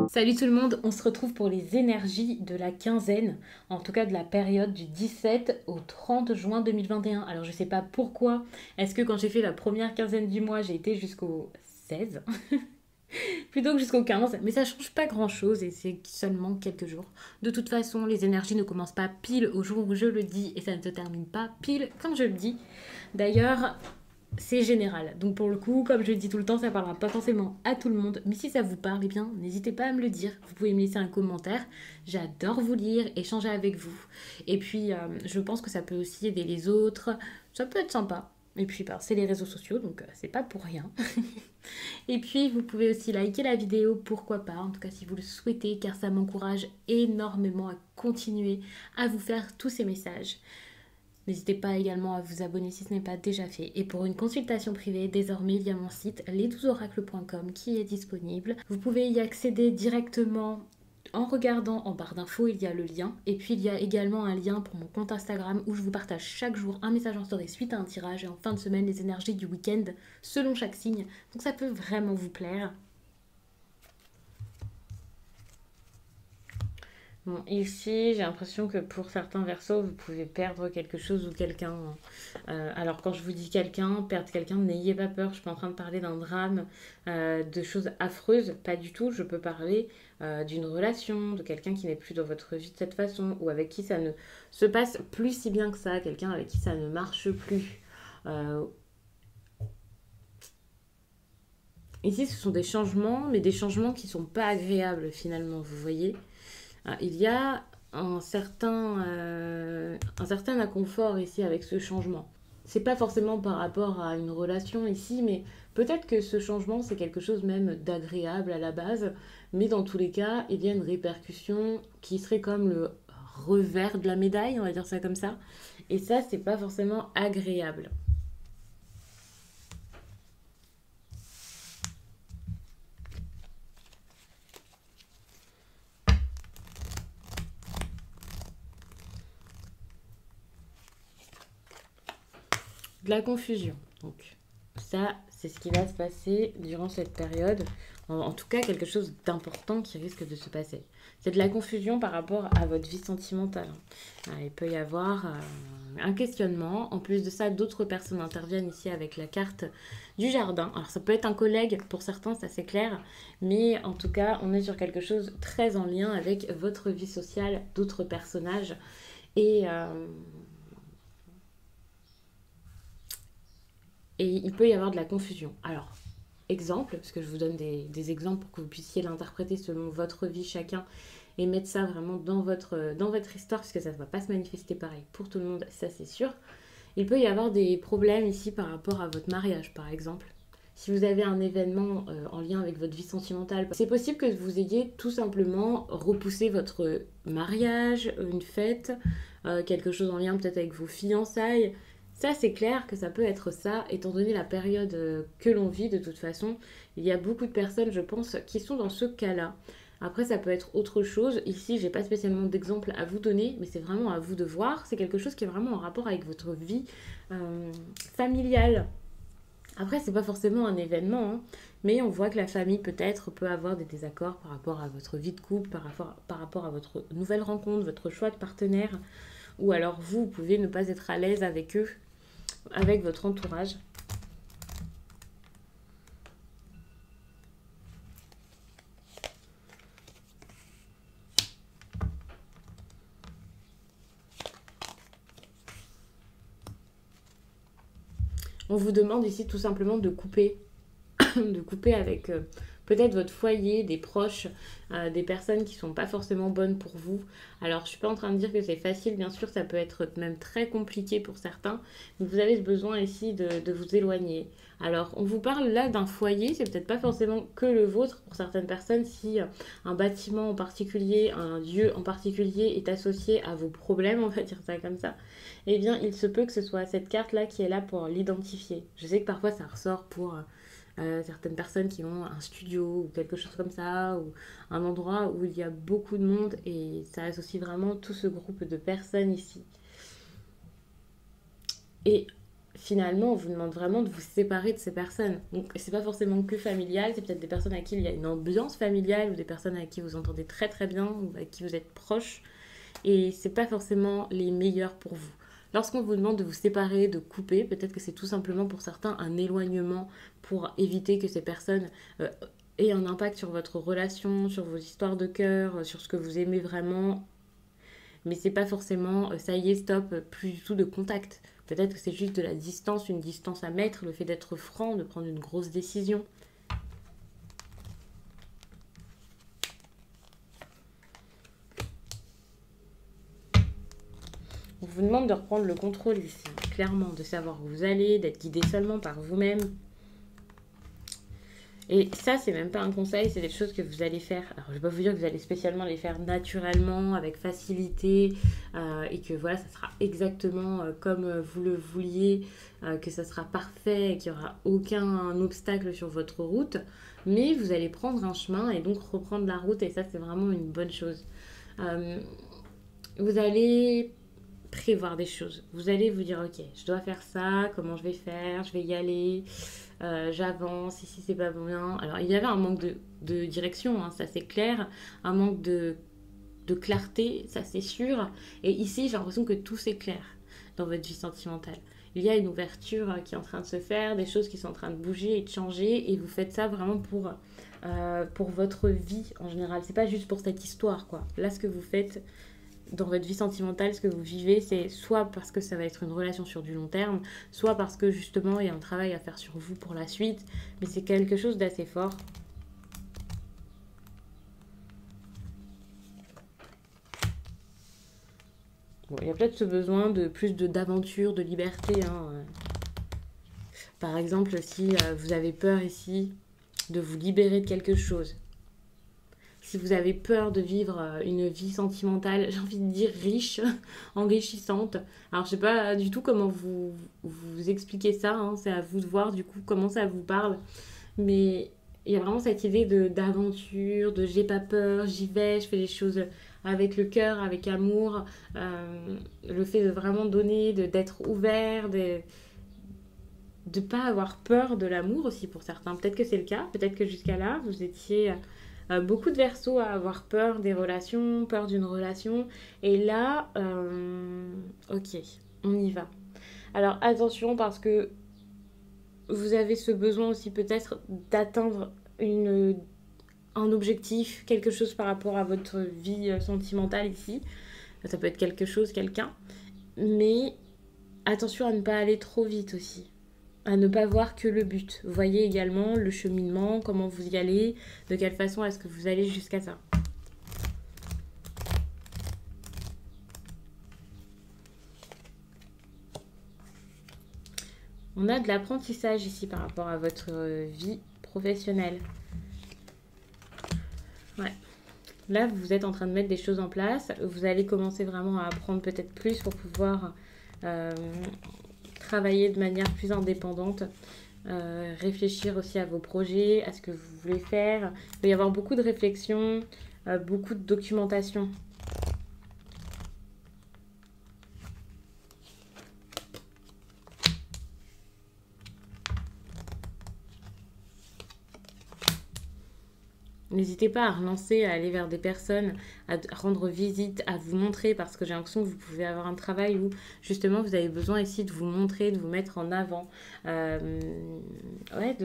Salut tout le monde, on se retrouve pour les énergies de la quinzaine, en tout cas de la période du 17 au 30 juin 2021. Alors je sais pas pourquoi, est-ce que quand j'ai fait la première quinzaine du mois, j'ai été jusqu'au 16 plutôt que jusqu'au 15, mais ça change pas grand-chose et c'est seulement quelques jours. De toute façon, les énergies ne commencent pas pile au jour où je le dis et ça ne se termine pas pile quand je le dis. D'ailleurs, c'est général. Donc pour le coup, comme je le dis tout le temps, ça parlera pas forcément à tout le monde. Mais si ça vous parle, eh bien, n'hésitez pas à me le dire. Vous pouvez me laisser un commentaire. J'adore vous lire, échanger avec vous. Et puis, je pense que ça peut aussi aider les autres. Ça peut être sympa. Et puis, c'est les réseaux sociaux, donc c'est pas pour rien. Et puis, vous pouvez aussi liker la vidéo, pourquoi pas, en tout cas si vous le souhaitez, car ça m'encourage énormément à continuer à vous faire tous ces messages. N'hésitez pas également à vous abonner si ce n'est pas déjà fait. Et pour une consultation privée, désormais il y a mon site les12oracles.com qui est disponible. Vous pouvez y accéder directement en regardant en barre d'infos, il y a le lien. Et puis il y a également un lien pour mon compte Instagram où je vous partage chaque jour un message en story suite à un tirage et en fin de semaine les énergies du week-end selon chaque signe. Donc ça peut vraiment vous plaire. Bon, ici, j'ai l'impression que pour certains versos, vous pouvez perdre quelque chose ou quelqu'un. Alors, quand je vous dis quelqu'un, perdre quelqu'un, n'ayez pas peur. Je suis pas en train de parler d'un drame, de choses affreuses. Pas du tout. Je peux parler d'une relation, de quelqu'un qui n'est plus dans votre vie de cette façon ou avec qui ça ne se passe plus si bien que ça. Quelqu'un avec qui ça ne marche plus. Euh, Ici, ce sont des changements, mais des changements qui sont pas agréables finalement, vous voyez. Il y a un certain inconfort ici avec ce changement. C'est pas forcément par rapport à une relation ici, mais peut-être que ce changement c'est quelque chose même d'agréable à la base, mais dans tous les cas, il y a une répercussion qui serait comme le revers de la médaille, on va dire ça comme ça. Et ça, c'est pas forcément agréable. De la confusion. Donc, ça, c'est ce qui va se passer durant cette période. En tout cas, quelque chose d'important qui risque de se passer. C'est de la confusion par rapport à votre vie sentimentale. Il peut y avoir un questionnement. En plus de ça, d'autres personnes interviennent ici avec la carte du jardin. Alors, ça peut être un collègue pour certains, ça c'est clair. Mais en tout cas, on est sur quelque chose très en lien avec votre vie sociale, d'autres personnages. Et et il peut y avoir de la confusion. Alors, exemple, parce que je vous donne des exemples pour que vous puissiez l'interpréter selon votre vie chacun et mettre ça vraiment dans votre histoire, parce que ça ne va pas se manifester pareil pour tout le monde, ça c'est sûr. Il peut y avoir des problèmes ici par rapport à votre mariage, par exemple. Si vous avez un événement en lien avec votre vie sentimentale, c'est possible que vous ayez tout simplement repoussé votre mariage, une fête, quelque chose en lien peut-être avec vos fiançailles. Ça, c'est clair que ça peut être ça, étant donné la période que l'on vit de toute façon. Il y a beaucoup de personnes, je pense, qui sont dans ce cas-là. Après, ça peut être autre chose. Ici, j'ai pas spécialement d'exemple à vous donner, mais c'est vraiment à vous de voir. C'est quelque chose qui est vraiment en rapport avec votre vie familiale. Après, c'est pas forcément un événement, hein, mais on voit que la famille peut-être peut avoir des désaccords par rapport à votre vie de couple, par rapport à votre nouvelle rencontre, votre choix de partenaire, ou alors vous pouvez ne pas être à l'aise avec eux, avec votre entourage. On vous demande ici tout simplement de couper, de couper avec peut-être votre foyer, des proches, des personnes qui sont pas forcément bonnes pour vous. Alors je suis pas en train de dire que c'est facile, bien sûr, ça peut être même très compliqué pour certains, mais vous avez besoin ici de vous éloigner. Alors on vous parle là d'un foyer, c'est peut-être pas forcément que le vôtre pour certaines personnes, si un bâtiment en particulier, un lieu en particulier est associé à vos problèmes, on va dire ça comme ça, eh bien il se peut que ce soit cette carte-là qui est là pour l'identifier. Je sais que parfois ça ressort pour certaines personnes qui ont un studio ou quelque chose comme ça, ou un endroit où il y a beaucoup de monde et ça associe vraiment tout ce groupe de personnes ici. Et finalement, on vous demande vraiment de vous séparer de ces personnes. Donc, c'est pas forcément que familial, c'est peut-être des personnes à qui il y a une ambiance familiale ou des personnes avec qui vous entendez très très bien ou avec qui vous êtes proche. Et c'est pas forcément les meilleurs pour vous. Lorsqu'on vous demande de vous séparer, de couper, peut-être que c'est tout simplement pour certains un éloignement pour éviter que ces personnes aient un impact sur votre relation, sur vos histoires de cœur, sur ce que vous aimez vraiment. Mais c'est pas forcément ça y est, stop, plus du tout de contact. Peut-être que c'est juste de la distance, une distance à mettre, le fait d'être franc, de prendre une grosse décision. On vous demande de reprendre le contrôle ici, clairement, de savoir où vous allez, d'être guidé seulement par vous-même. Et ça, c'est même pas un conseil, c'est des choses que vous allez faire. Alors, je vais pas vous dire que vous allez spécialement les faire naturellement, avec facilité, et que voilà, ça sera exactement comme vous le vouliez, que ça sera parfait, et qu'il n'y aura aucun obstacle sur votre route. Mais vous allez prendre un chemin et donc reprendre la route, et ça, c'est vraiment une bonne chose. Euh, vous allez prévoir des choses. Vous allez vous dire, ok, je dois faire ça, comment je vais faire, je vais y aller, j'avance, ici c'est pas bien. Alors il y avait un manque de direction, hein, ça c'est clair, un manque de clarté, ça c'est sûr. Et ici j'ai l'impression que tout s'éclaire dans votre vie sentimentale. Il y a une ouverture qui est en train de se faire, des choses qui sont en train de bouger et de changer, et vous faites ça vraiment pour votre vie en général. C'est pas juste pour cette histoire, quoi. Là, ce que vous faites dans votre vie sentimentale, ce que vous vivez, c'est soit parce que ça va être une relation sur du long terme, soit parce que justement il y a un travail à faire sur vous pour la suite, mais c'est quelque chose d'assez fort. Bon, il y a peut-être ce besoin de plus d'aventure, de liberté, hein. Par exemple, si vous avez peur ici de vous libérer de quelque chose, si vous avez peur de vivre une vie sentimentale, j'ai envie de dire riche, enrichissante. Alors je sais pas du tout comment vous expliquer ça, hein, c'est à vous de voir du coup comment ça vous parle. Mais il y a vraiment cette idée d'aventure, de j'ai pas peur, j'y vais, je fais les choses avec le cœur, avec amour. Le fait de vraiment donner, d'être ouvert, de ne pas avoir peur de l'amour aussi pour certains. Peut-être que c'est le cas, peut-être que jusqu'à là, vous étiez beaucoup de Verseaux à avoir peur des relations, peur d'une relation. Et là, ok, on y va. Alors attention parce que vous avez ce besoin aussi peut-être d'atteindre un objectif, quelque chose par rapport à votre vie sentimentale ici. Ça peut être quelque chose, quelqu'un. Mais attention à ne pas aller trop vite aussi. À ne pas voir que le but. Vous voyez également le cheminement, comment vous y allez, de quelle façon est-ce que vous allez jusqu'à ça. On a de l'apprentissage ici par rapport à votre vie professionnelle. Ouais. Là, vous êtes en train de mettre des choses en place. Vous allez commencer vraiment à apprendre peut-être plus pour pouvoir travailler de manière plus indépendante. Réfléchir aussi à vos projets, à ce que vous voulez faire. Il va y avoir beaucoup de réflexion, beaucoup de documentation. N'hésitez pas à relancer, à aller vers des personnes, à rendre visite, à vous montrer, parce que j'ai l'impression que vous pouvez avoir un travail où justement vous avez besoin ici de vous montrer, de vous mettre en avant, ouais,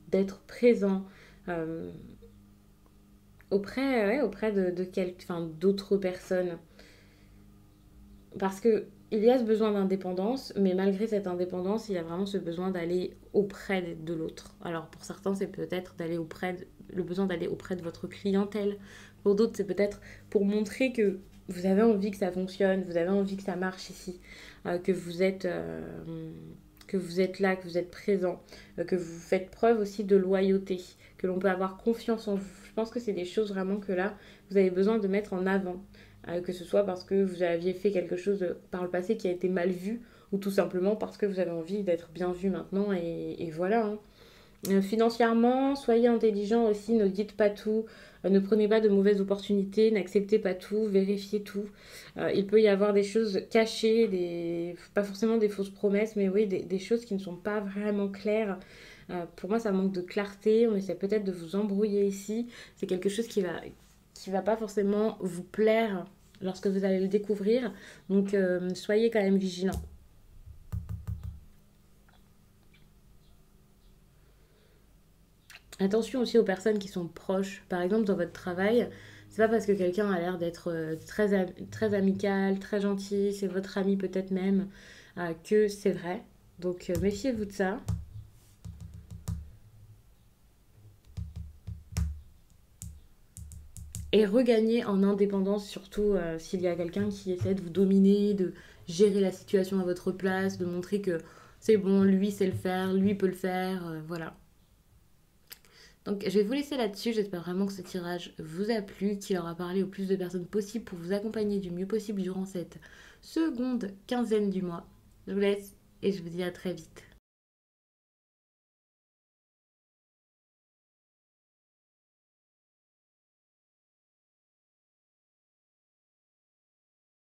d'être présent auprès d'autres personnes. Parce que il y a ce besoin d'indépendance, mais malgré cette indépendance, il y a vraiment ce besoin d'aller auprès de l'autre. Alors pour certains, c'est peut-être le besoin d'aller auprès de votre clientèle. Pour d'autres, c'est peut-être pour montrer que vous avez envie que ça fonctionne, vous avez envie que ça marche ici, que vous êtes là, que vous êtes présent, que vous faites preuve aussi de loyauté, que l'on peut avoir confiance en vous. Je pense que c'est des choses vraiment que là, vous avez besoin de mettre en avant. Que ce soit parce que vous aviez fait quelque chose par le passé qui a été mal vu, ou tout simplement parce que vous avez envie d'être bien vu maintenant, et voilà. Hein. Financièrement, soyez intelligent aussi, ne dites pas tout, ne prenez pas de mauvaises opportunités, n'acceptez pas tout, vérifiez tout. Il peut y avoir des choses cachées, pas forcément des fausses promesses, mais oui, des choses qui ne sont pas vraiment claires. Pour moi, ça manque de clarté, on essaie peut-être de vous embrouiller ici. C'est quelque chose qui va pas forcément vous plaire lorsque vous allez le découvrir. Donc, soyez quand même vigilants. Attention aussi aux personnes qui sont proches. Par exemple, dans votre travail, c'est pas parce que quelqu'un a l'air d'être très amical, très gentil, c'est votre ami peut-être même, que c'est vrai. Donc méfiez-vous de ça. Et regagnez en indépendance, surtout s'il y a quelqu'un qui essaie de vous dominer, de gérer la situation à votre place, de montrer que c'est bon, lui sait le faire, lui peut le faire, voilà. Donc je vais vous laisser là-dessus. J'espère vraiment que ce tirage vous a plu, qu'il aura parlé au plus de personnes possible pour vous accompagner du mieux possible durant cette seconde quinzaine du mois. Je vous laisse et je vous dis à très vite.